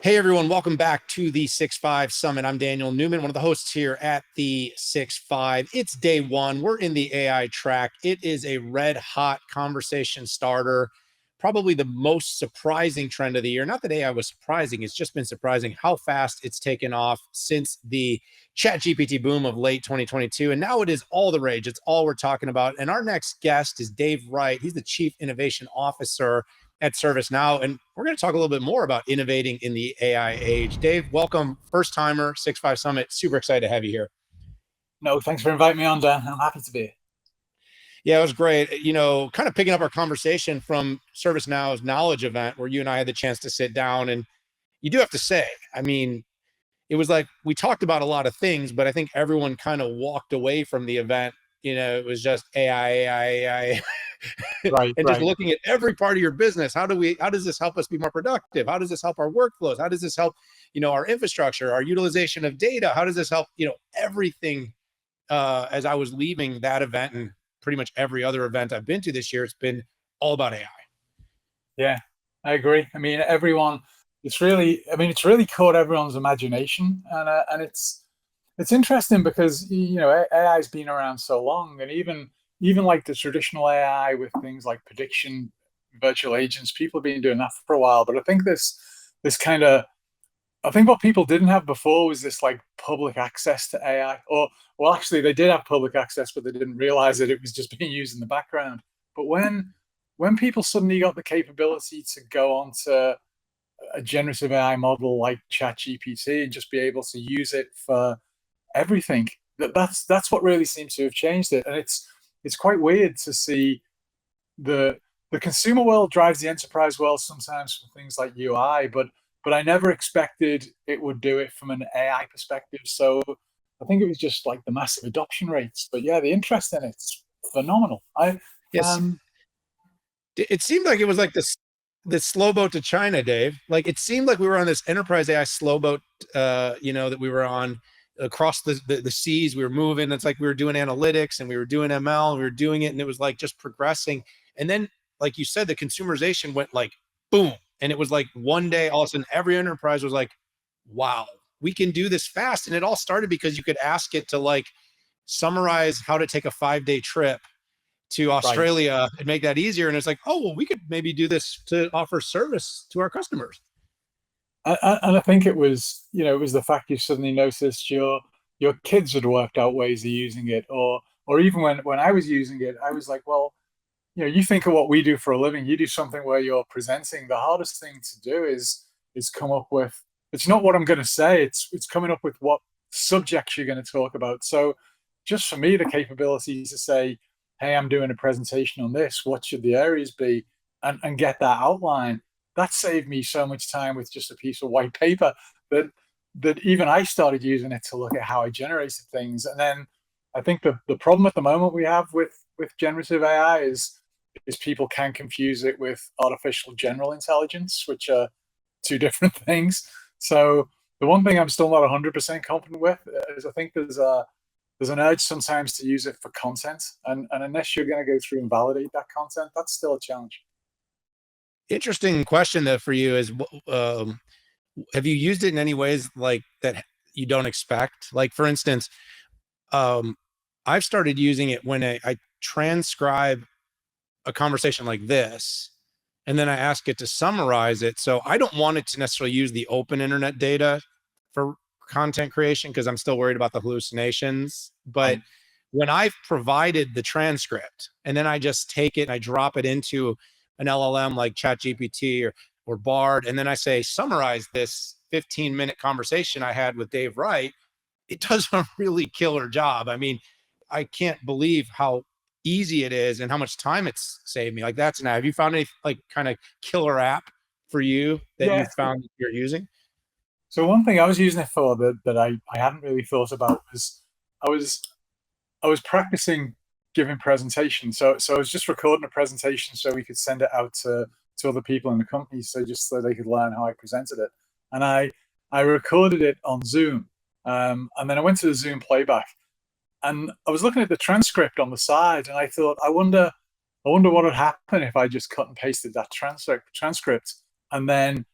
Hey everyone, welcome back to the 6.5 Summit. I'm Daniel Newman, one of the hosts here at the 6.5. It's day one. We're in the AI track. It is a red hot conversation starter, probably the most surprising trend of the year. Not that AI was surprising, it's just been surprising how fast it's taken off since the ChatGPT boom of late 2022. And now it is all the rage. It's all we're talking about. And our next guest is Dave Wright. He's the Chief Innovation Officer at ServiceNow. And we're going to talk a little bit more about innovating in the AI age. Dave, welcome. First timer, 6.5 Summit. Super excited to have you here. No, thanks for inviting me on, Dan. I'm happy to be here. Yeah, it was great. You know, kind of picking up our conversation from ServiceNow's knowledge event where you and I had the chance to sit down. And you do have to say, I mean, it was like we talked about a lot of things, but I think everyone kind of walked away from the event. You know, it was just AI, Right, and just right. looking at every part of your business. How does this help us be more productive? How does this help our workflows? How does this help, our infrastructure, our utilization of data? How does this help, everything? As I was leaving that event and pretty much every other event I've been to this year, it's been all about AI. Yeah, I agree. I mean, it's really caught everyone's imagination, and it's interesting because AI's been around so long, and even like the traditional AI with things like prediction, virtual agents, people have been doing that for a while. But I think this kind of I think what people didn't have before was this like public access to AI. Or, well, actually, they did have public access, but they didn't realize that it was just being used in the background. But when people suddenly got the capability to go onto a generative AI model like ChatGPT and just be able to use it for everything, that's what really seems to have changed it. And it's quite weird to see the the consumer world drives the enterprise world sometimes for things like UI, but I never expected it would do it from an AI perspective. So I think it was just like the massive adoption rates. But yeah, the interest in it's phenomenal. I Yes, um it seemed like it was like this slow boat to China, Dave. Like it seemed like we were on this enterprise AI slow boat, that we were on across the seas. We were moving. It's like we were doing analytics and we were doing ML. And we were doing it, and it was like just progressing. And then, like you said, the consumerization went like boom, and it was like one day, all of a sudden, every enterprise was like, "Wow, we can do this fast." And it all started because you could ask it to like summarize how to take a 5-day trip to right. Australia and make that easier. And it's like, oh, well, we could maybe do this to offer service to our customers. And I think it was the fact you suddenly noticed your kids had worked out ways of using it, or even when I was using it, I was like, well, you think of what we do for a living. You do something where you're presenting. The hardest thing to do is come up with. It's not what I'm going to say. It's coming up with what subjects you're going to talk about. So, just for me, the capability to say, "Hey, I'm doing a presentation on this. What should the areas be?" and get that outline. That saved me so much time with just a piece of white paper that even I started using it to look at how I generated things. And then I think the problem at the moment we have with generative AI is people can confuse it with artificial general intelligence, which are two different things. So the one thing I'm still not 100% confident with is I think there's an urge sometimes to use it for content, and unless you're going to go through and validate that content, that's still a challenge. Interesting question though for you is, have you used it in any ways like that you don't expect? Like for instance, um, I've started using it when I transcribe a conversation like this, and then I ask it to summarize it. So I don't want it to necessarily use the open internet data for content creation because I'm still worried about the hallucinations. But Right. when I've provided the transcript and then I just take it and I drop it into an LLM like ChatGPT or Bard, and then I say, summarize this 15-minute conversation I had with Dave Wright, it does a really killer job. I mean, I can't believe how easy it is and how much time it's saved me. Like that's now. Have you found any like kind of killer app for you that you Yeah. found that you're using? So one thing I was using it for that I hadn't really thought about was I was I was practicing giving presentations. So I was just recording a presentation so we could send it out to other people in the company, so just so they could learn how I presented it. And I recorded it on Zoom, and then I went to the Zoom playback, and I was looking at the transcript on the side, and I thought, I wonder what would happen if I just cut and pasted that transcript, and then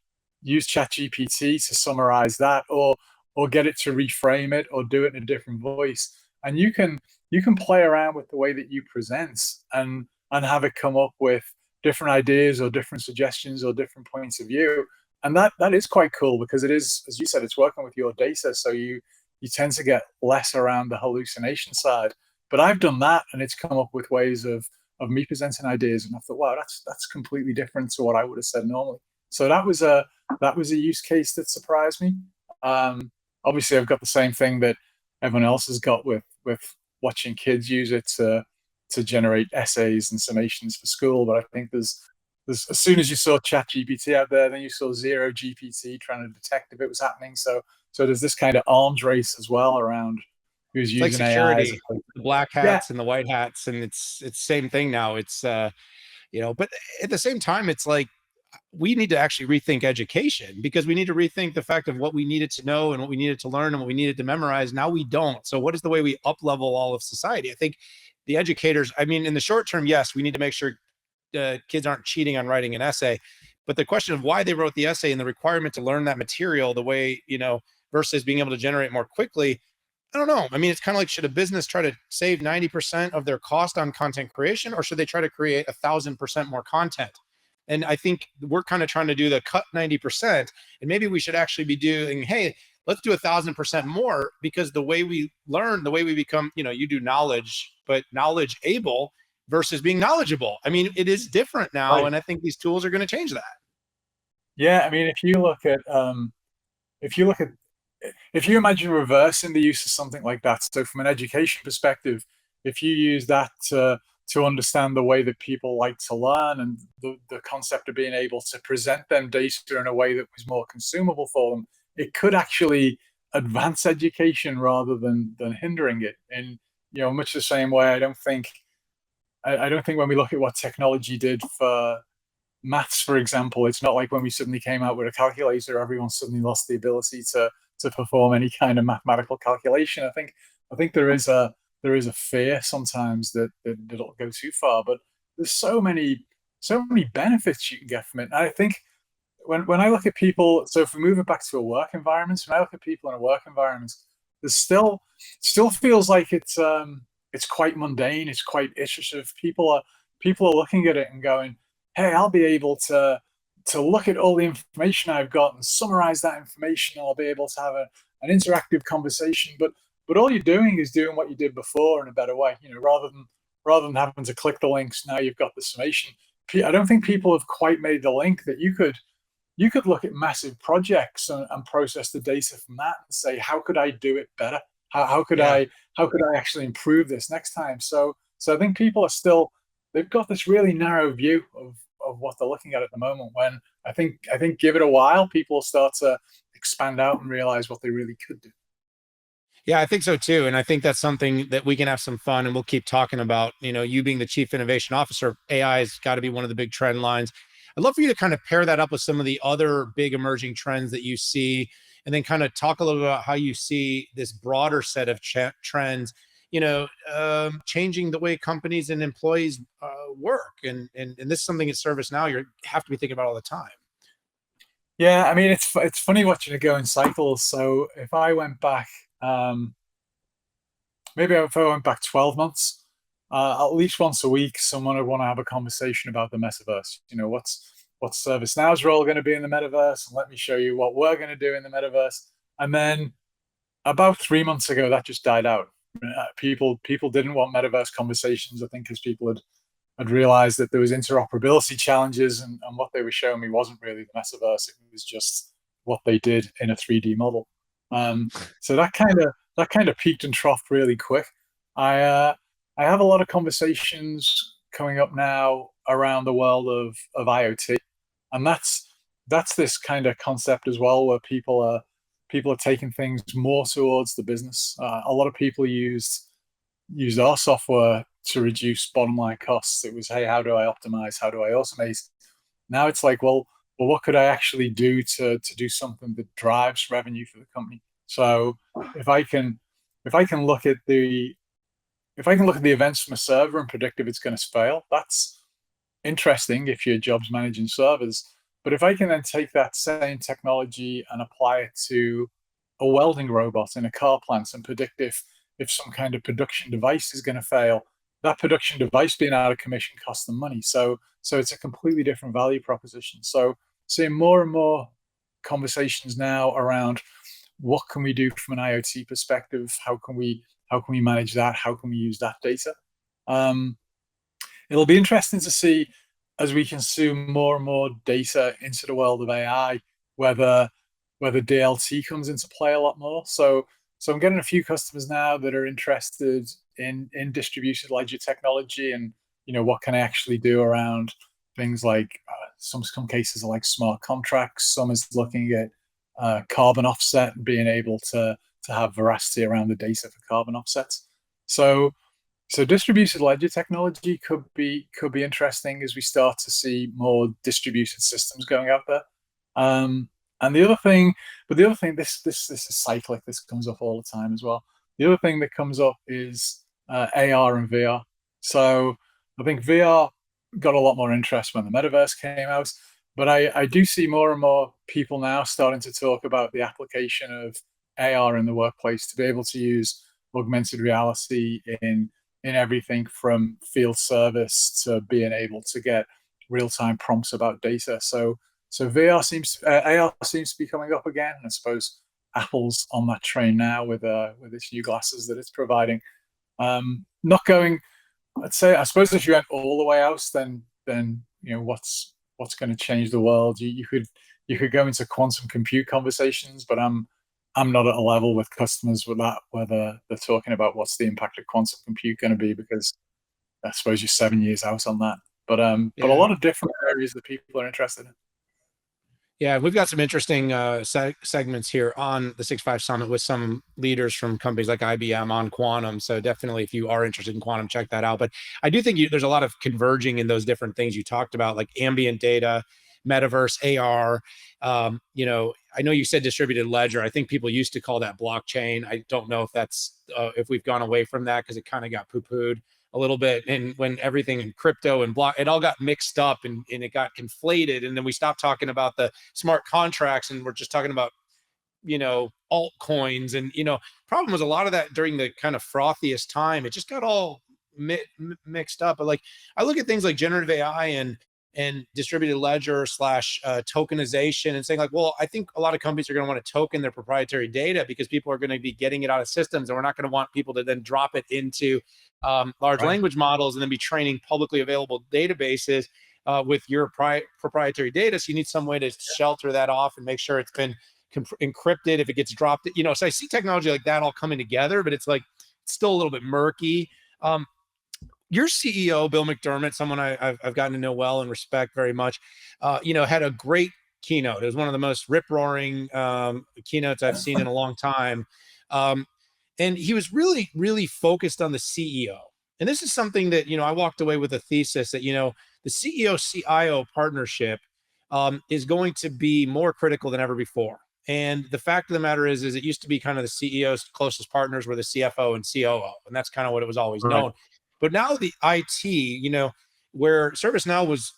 use ChatGPT to summarize that, or get it to reframe it, or do it in a different voice. And you can play around with the way that you present, and have it come up with different ideas or different suggestions or different points of view. And that is quite cool, because it is, as you said, it's working with your data, so you tend to get less around the hallucination side. But I've done that, and it's come up with ways of me presenting ideas, and I thought, wow, that's completely different to what I would have said normally. So that was a use case that surprised me. Um, Obviously, I've got the same thing that everyone else has got with watching kids use it to generate essays and summations for school. But I think there's as soon as you saw ChatGPT out there, then you saw Zero GPT trying to detect if it was happening. So there's this kind of arms race as well around who's It's like using AI as security, a. the black Yeah, hats and the white hats, and it's same thing now. It's but at the same time, it's like we need to actually rethink education, because we need to rethink the fact of what we needed to know and what we needed to learn and what we needed to memorize. Now we don't. So what is the way we up level all of society? I think the educators, I mean, in the short term, yes, we need to make sure kids aren't cheating on writing an essay. But the question of why they wrote the essay and the requirement to learn that material the way, versus being able to generate more quickly, I don't know. I mean, it's kind of like, should a business try to save 90% of their cost on content creation, or should they try to create 1,000% more content? And I think we're kind of trying to do the cut 90%. And maybe we should actually be doing, hey, let's do 1,000% more, because the way we learn, the way we become, you do knowledge, but knowledge able versus being knowledgeable. I mean, it is different now. right. And I think these tools are going to change that. Yeah, I mean, if you look at if you imagine reversing the use of something like that, so from an education perspective, if you use that to understand the way that people like to learn, and the concept of being able to present them data in a way that was more consumable for them, it could actually advance education rather than hindering it. In much the same way, I don't think when we look at what technology did for maths, for example, it's not like when we suddenly came out with a calculator, everyone suddenly lost the ability to perform any kind of mathematical calculation. I think there is a fear sometimes that it'll go too far, but there's so many benefits you can get from it. And I think when I look at people, so if we move it back to a work environment, when I look at people in a work environment, there's still feels like it's quite mundane, it's quite iterative. People are looking at it and going, hey, I'll be able to look at all the information I've got and summarize that information. I'll be able to have an interactive conversation. But all you're doing is doing what you did before in a better way. Rather than having to click the links, now you've got the summation. I don't think people have quite made the link that you could look at massive projects and process the data from that and say, how could I do it better? How could Yeah. I actually improve this next time? So I think people are still, they've got this really narrow view of what they're looking at the moment. When I think give it a while, people will start to expand out and realize what they really could do. Yeah, I think so too. And I think that's something that we can have some fun and we'll keep talking about. You being the chief innovation officer, AI has got to be one of the big trend lines. I'd love for you to kind of pair that up with some of the other big emerging trends that you see, and then kind of talk a little bit about how you see this broader set of trends, changing the way companies and employees work. And this is something at ServiceNow you have to be thinking about all the time. Yeah, I mean, it's funny watching it go in cycles. So if I went back, maybe if I went back 12 months, at least once a week, someone would want to have a conversation about the metaverse. What's ServiceNow's role going to be in the metaverse, and let me show you what we're going to do in the metaverse. And then about 3 months ago, that just died out. People didn't want metaverse conversations, I think, because people had realized that there was interoperability challenges, and what they were showing me wasn't really the metaverse. It was just what they did in a 3D model. So that kind of peaked and troughed really quick. I have a lot of conversations coming up now around the world of IoT, and that's this kind of concept as well, where people are taking things more towards the business. A lot of people used our software to reduce bottom line costs. It was, hey, how do I optimize? How do I automate? Now it's like, well, what could I actually do to do something that drives revenue for the company? So if I can if I can look at the if I can look at the events from a server and predict if it's going to fail, that's interesting if your job's managing servers. But if I can then take that same technology and apply it to a welding robot in a car plant and predict if some kind of production device is going to fail, that production device being out of commission costs them money. So it's a completely different value proposition. So seeing more and more conversations now around what can we do from an IoT perspective? How can we manage that? How can we use that data? Um, It'll be interesting to see as we consume more and more data into the world of AI, whether DLT comes into play a lot more. So I'm getting a few customers now that are interested in distributed ledger technology, and what can I actually do around things like some cases are like smart contracts. Some is looking at carbon offset and being able to have veracity around the data for carbon offsets. So so distributed ledger technology could be interesting as we start to see more distributed systems going out there. Um, and the other thing, this is cyclic. This comes up all the time as well. The other thing that comes up is AR and VR. So I think VR got a lot more interest when the metaverse came out, but I do see more and more people now starting to talk about the application of AR in the workplace to be able to use augmented reality in everything from field service to being able to get real-time prompts about data. So AR seems to be coming up again. I suppose Apple's on that train now with its new glasses that it's providing. Not going, I suppose if you went all the way out, then what's going to change the world? You could go into quantum compute conversations, but I'm not at a level with customers with that where they're talking about what's the impact of quantum compute going to be, because I suppose you're 7 years out on that. But a Yeah. lot of different areas that people are interested in. Yeah, we've got some interesting segments here on the 6.5 Summit with some leaders from companies like IBM on quantum. So definitely, if you are interested in quantum, check that out. But I do think there's a lot of converging in those different things you talked about, like ambient data, metaverse, AR. I know you said distributed ledger. I think people used to call that blockchain. I don't know if that's if we've gone away from that because it kind of got poo-pooed a little bit, and when everything in crypto and block, it all got mixed up and it got conflated, and then we stopped talking about the smart contracts and we're just talking about altcoins. And problem was a lot of that during the kind of frothiest time, it just got all mixed up. But like, I look at things like generative AI and distributed ledger slash tokenization, and saying like, well, I think a lot of companies are going to want to token their proprietary data because people are going to be getting it out of systems, and we're not going to want people to then drop it into large Right. language models and then be training publicly available databases with your proprietary data. So you need some way to shelter that off and make sure it's been encrypted if it gets dropped. So I see technology like that all coming together, but it's like it's still a little bit murky. Your CEO, Bill McDermott, someone I've gotten to know well and respect very much, had a great keynote. It was one of the most rip roaring keynotes I've seen in a long time. Um, and he was really, really focused on the CEO. And this is something that, I walked away with a thesis that, the CEO CIO partnership is going to be more critical than ever before. And the fact of the matter is it used to be kind of the CEO's closest partners were the CFO and COO. And that's kind of what it was always Right. known. But now the IT, where ServiceNow was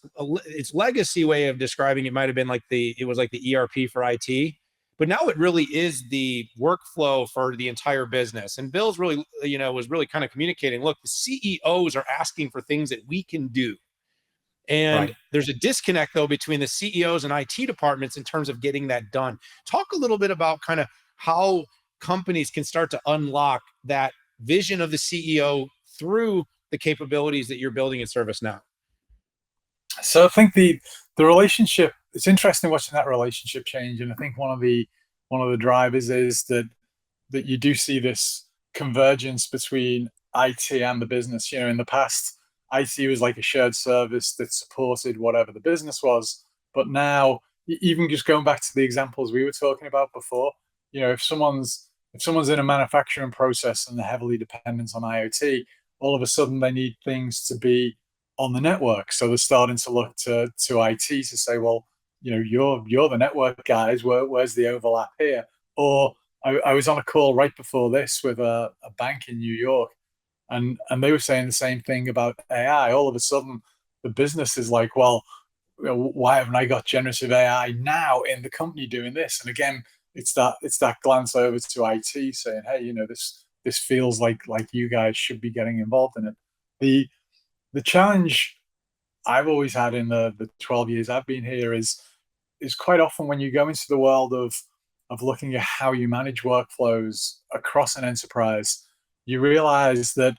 its legacy way of describing it might have been like it was like the ERP for IT, but now it really is the workflow for the entire business. And Bill's really, was really kind of communicating, look, the CEOs are asking for things that we can do. And Right. there's a disconnect though between the CEOs and IT departments in terms of getting that done. Talk a little bit about kind of how companies can start to unlock that vision of the CEO through the capabilities that you're building at ServiceNow. So I think the relationship, it's interesting watching that relationship change. And I think one of the drivers is that you do see this convergence between IT and the business. In the past, IT was like a shared service that supported whatever the business was. But now, even just going back to the examples we were talking about before, if someone's in a manufacturing process and they're heavily dependent on IoT, all of a sudden they need things to be on the network. So they're starting to look to IT to say, well, you're the network guys. Where's the overlap here? Or I was on a call right before this with a bank in New York, and they were saying the same thing about AI. All of a sudden, the business is like, well, why haven't I got generative AI now in the company doing this? And again, it's that glance over to IT saying, hey, this feels like you guys should be getting involved in it. The challenge I've always had in the 12 years I've been here is quite often when you go into the world of looking at how you manage workflows across an enterprise, you realize that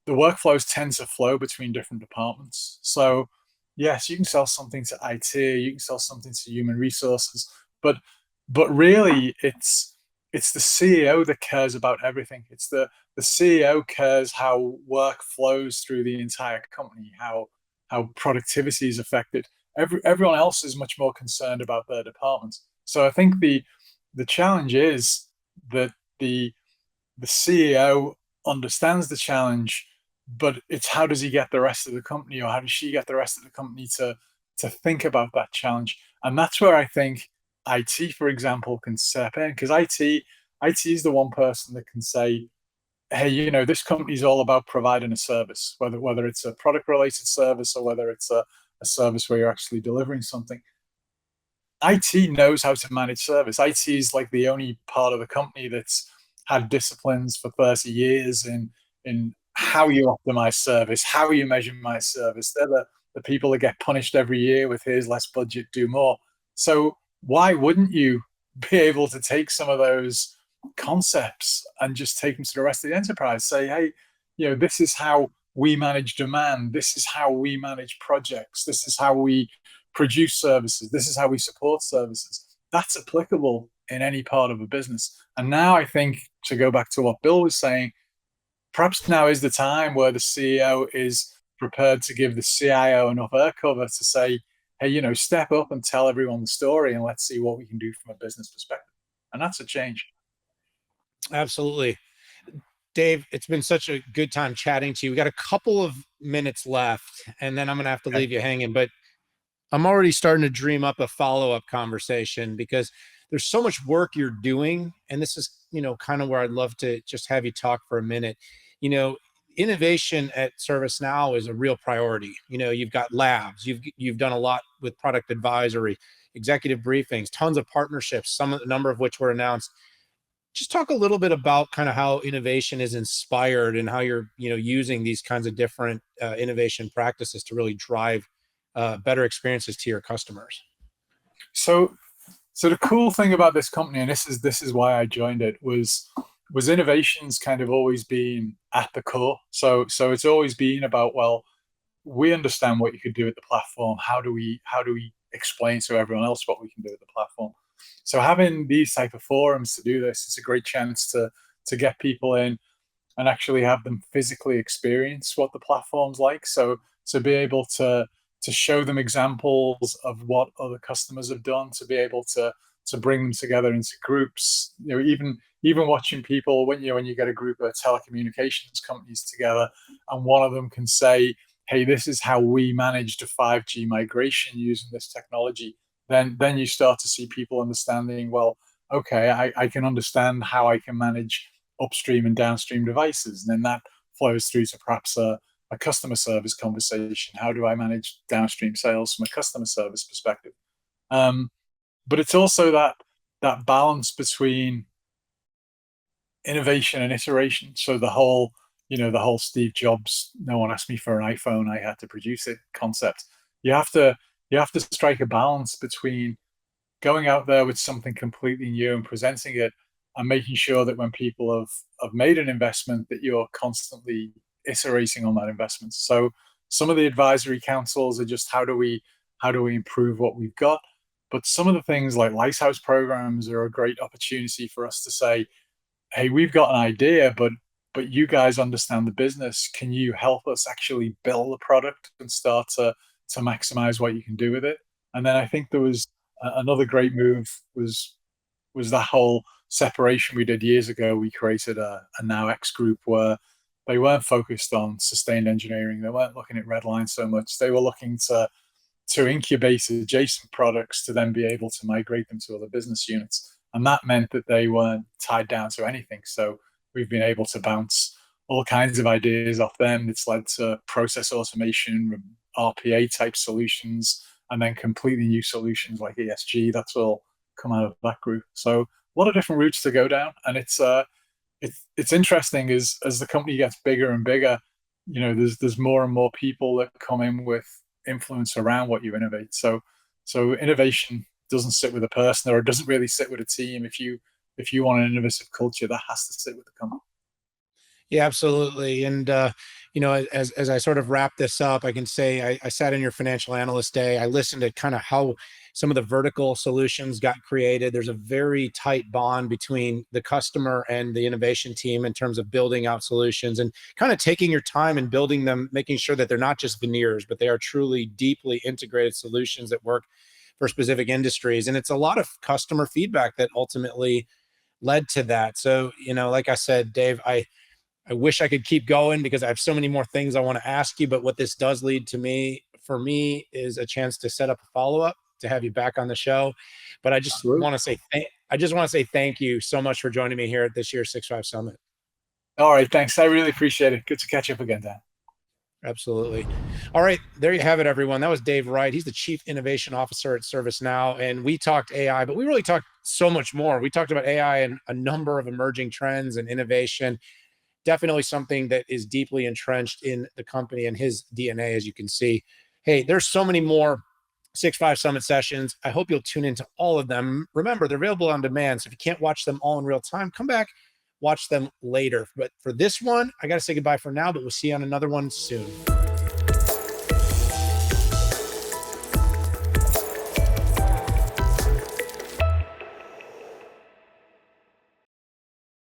the workflows tend to flow between different departments. So, yes, you can sell something to IT, you can sell something to human resources, but really, it's the CEO that cares about everything. It's the CEO cares how work flows through the entire company, how productivity is affected. Everyone else is much more concerned about their department. So I think the challenge is that the the CEO understands the challenge, but it's how does he get the rest of the company, or how does she get the rest of the company to think about that challenge? And that's where I think IT, for example, can step in, because IT is the one person that can say, hey, this company is all about providing a service, whether it's a product related service or whether it's a service where you're actually delivering something. IT knows how to manage service. IT is like the only part of the company that's had disciplines for 30 years in how you optimize service, how you measure my service. They're the people that get punished every year with here's less budget, do more. So why wouldn't you be able to take some of those concepts and just take them to the rest of the enterprise? Say, hey, this is how we manage demand. This is how we manage projects. This is how we produce services. This is how we support services. That's applicable in any part of a business. And now I think, to go back to what Bill was saying, perhaps now is the time where the CEO is prepared to give the CIO enough air cover to say, hey, step up and tell everyone the story and let's see what we can do from a business perspective. And that's a change. Absolutely. Dave, it's been such a good time chatting to you. We got a couple of minutes left, and then I'm going to have to Okay. leave you hanging. But I'm already starting to dream up a follow-up conversation because there's so much work you're doing. And this is, kind of where I'd love to just have you talk for a minute. You know, Innovation at ServiceNow is a real priority. You've got labs, you've done a lot with product advisory, executive briefings, tons of partnerships, a number of which were announced. Just talk a little bit about kind of how innovation is inspired and how you're using these kinds of different innovation practices to really drive better experiences to your customers. So so the cool thing about this company, and this is why I joined it, was innovation's kind of always been at the core. So it's always been about, well, we understand what you could do with the platform. How do we explain to everyone else what we can do with the platform? So having these type of forums to do this, it's a great chance to get people in and actually have them physically experience what the platform's like. So be able to show them examples of what other customers have done, to be able to bring them together into groups. Even watching people when you get a group of telecommunications companies together, and one of them can say, hey, this is how we managed a 5G migration using this technology. Then you start to see people understanding, well, okay, I can understand how I can manage upstream and downstream devices. And then that flows through to perhaps a customer service conversation. How do I manage downstream sales from a customer service perspective? But it's also that balance between innovation and iteration. So the whole Steve Jobs, no one asked me for an iPhone, I had to produce it concept. You have to you have to strike a balance between going out there with something completely new and presenting it, and making sure that when people have made an investment, that you're constantly iterating on that investment. So some of the advisory councils are just how do we improve what we've got. But some of the things like lighthouse programs are a great opportunity for us to say, hey, we've got an idea, but you guys understand the business. Can you help us actually build the product and start to maximize what you can do with it? And then I think there was another great move was that whole separation we did years ago. We created a Now X group where they weren't focused on sustained engineering. They weren't looking at Redline so much. They were looking to incubate adjacent products to then be able to migrate them to other business units. And that meant that they weren't tied down to anything. So we've been able to bounce all kinds of ideas off them. It's led to process automation, RPA type solutions, and then completely new solutions like ESG. That's all come out of that group. So a lot of different routes to go down, and it's interesting as the company gets bigger and bigger. There's more and more people that come in with influence around what you innovate. So innovation doesn't sit with a person, or it doesn't really sit with a team. If you want an innovative culture, that has to sit with the company. Yeah, absolutely. And as I sort of wrap this up, I can say I sat in your financial analyst day. I listened to kind of how some of the vertical solutions got created. There's a very tight bond between the customer and the innovation team in terms of building out solutions and kind of taking your time and building them, making sure that they're not just veneers, but they are truly deeply integrated solutions that work for specific industries. And it's a lot of customer feedback that ultimately led to that. So, like I said, Dave, I wish I could keep going because I have so many more things I want to ask you. But what this does lead to for me, is a chance to set up a follow up to have you back on the show. But Absolutely. I just want to say thank you so much for joining me here at this year's 6 5 Summit. All right, thanks. I really appreciate it. Good to catch up again, Dan. Absolutely. All right, there you have it, everyone. That was Dave Wright. He's the Chief Innovation Officer at ServiceNow, and we talked AI, but we really talked so much more. We talked about AI and a number of emerging trends and innovation. Definitely something that is deeply entrenched in the company and his DNA, as you can see. Hey, there's so many more 6 5 Summit sessions. I hope you'll tune into all of them. Remember, they're available on demand. So if you can't watch them all in real time, come back, watch them later. But for this one, I got to say goodbye for now, but we'll see you on another one soon.